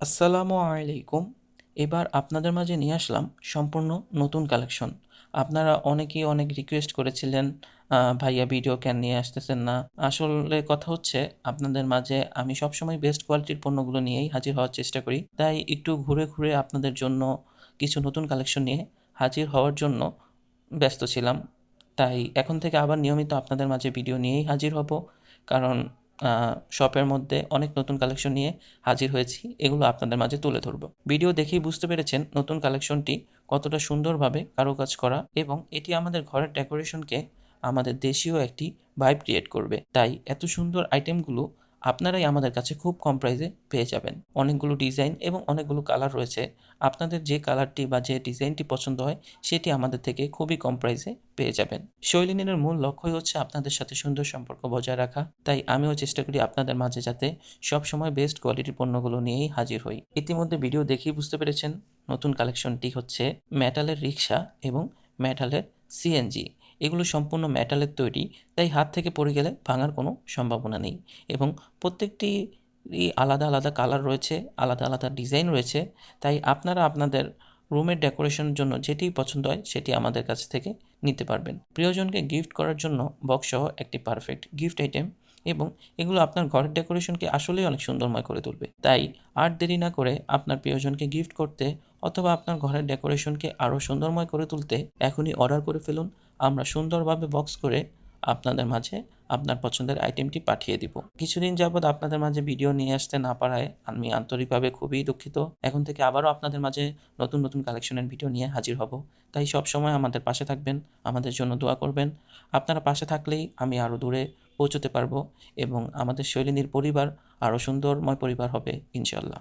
আসসালামু আলাইকুম। এবার আপনাদের মাঝে নিয়ে আসলাম সম্পূর্ণ নতুন কালেকশন। আপনারা অনেকেই অনেক রিকোয়েস্ট করেছিলেন, ভাইয়া ভিডিও কেন নিয়ে আসতেছেন না? আসলে কথা হচ্ছে আপনাদের মাঝে আমি সবসময় বেস্ট কোয়ালিটির পণ্যগুলো নিয়েই হাজির হওয়ার চেষ্টা করি। তাই একটু ঘুরে, ঘুরে আপনাদের জন্য কিছু নতুন কালেকশন নিয়ে হাজির হওয়ার জন্য ব্যস্ত ছিলাম। তাই এখন থেকে আবার নিয়মিত আপনাদের মাঝে ভিডিও নিয়েই হাজির হব। কারণ শপের মধ্যে অনেক নতুন কালেকশন নিয়ে হাজির হয়েছি। এগুলো আপনাদের মাঝে তুলে ধরব। ভিডিও দেখেই বুঝতে পেরেছেন নতুন কালেকশনটি কতটা সুন্দরভাবে কারুকাজ করা এবং এটি আমাদের ঘরের ডেকোরেশনকে আমাদের দেশীয় একটি ভাইব ক্রিয়েট করবে। তাই এত সুন্দর আইটেমগুলো আপনারাই আমাদের কাছে খুব কম প্রাইসে পেয়ে যাবেন। অনেকগুলো ডিজাইন এবং অনেকগুলো কালার রয়েছে। আপনাদের যে কালারটি বা যে ডিজাইনটি পছন্দ হয় সেটি আমাদের থেকে খুবই কম প্রাইসে পেয়ে যাবেন। শৈলিনীর মূল লক্ষ্যই হচ্ছে আপনাদের সাথে সুন্দর সম্পর্ক বজায় রাখা। তাই আমিও চেষ্টা করি আপনাদের মাঝে যাতে সবসময় বেস্ট কোয়ালিটির পণ্যগুলো নিয়েই হাজির হই। ইতিমধ্যে ভিডিও দেখেই বুঝতে পেরেছেন নতুন কালেকশনটি হচ্ছে মেটালের রিক্সা এবং মেটালের সিএনজি। এগুলো সম্পূর্ণ মেটালের তৈরি, তাই হাত থেকে পড়ে গেলে ভাঙার কোনো সম্ভাবনা নেই এবং প্রত্যেকটিরই আলাদা, আলাদা কালার রয়েছে, আলাদা, আলাদা ডিজাইন রয়েছে। তাই আপনারা আপনাদের রুমের ডেকোরেশনের জন্য যেটিই পছন্দ হয় সেটি আমাদের কাছ থেকে নিতে পারবেন। প্রিয়জনকে গিফট করার জন্য বক্সসহ একটি পারফেক্ট গিফট আইটেম এবং এগুলো আপনার ঘরের ডেকোরেশনকে আসলেই অনেক সুন্দরময় করে তুলবে। তাই আর দেরি না করে আপনার প্রিয়জনকে গিফট করতে অথবা আপনার ঘরের ডেকোরেশনকে আরও সুন্দরময় করে তুলতে এখনই অর্ডার করে ফেলুন। আমরা সুন্দরভাবে বক্স করে আপনাদের মাঝে আপনার পছন্দের আইটেমটি পাঠিয়ে দিব। কিছুদিন যাবৎ আপনাদের মাঝে ভিডিও নিয়ে আসতে না পারায় আমি আন্তরিকভাবে খুবই দুঃখিত। এখন থেকে আবারও আপনাদের মাঝে নতুন, নতুন কালেকশনের ভিডিও নিয়ে হাজির হব। তাই সবসময় আমাদের পাশে থাকবেন, আমাদের জন্য দোয়া করবেন। আপনারা পাশে থাকলেই আমি আরও দূরে পৌঁছতে পারবো এবং আমাদের শৈলিনীর পরিবার আরও সুন্দরময় পরিবার হবে ইনশাআল্লাহ।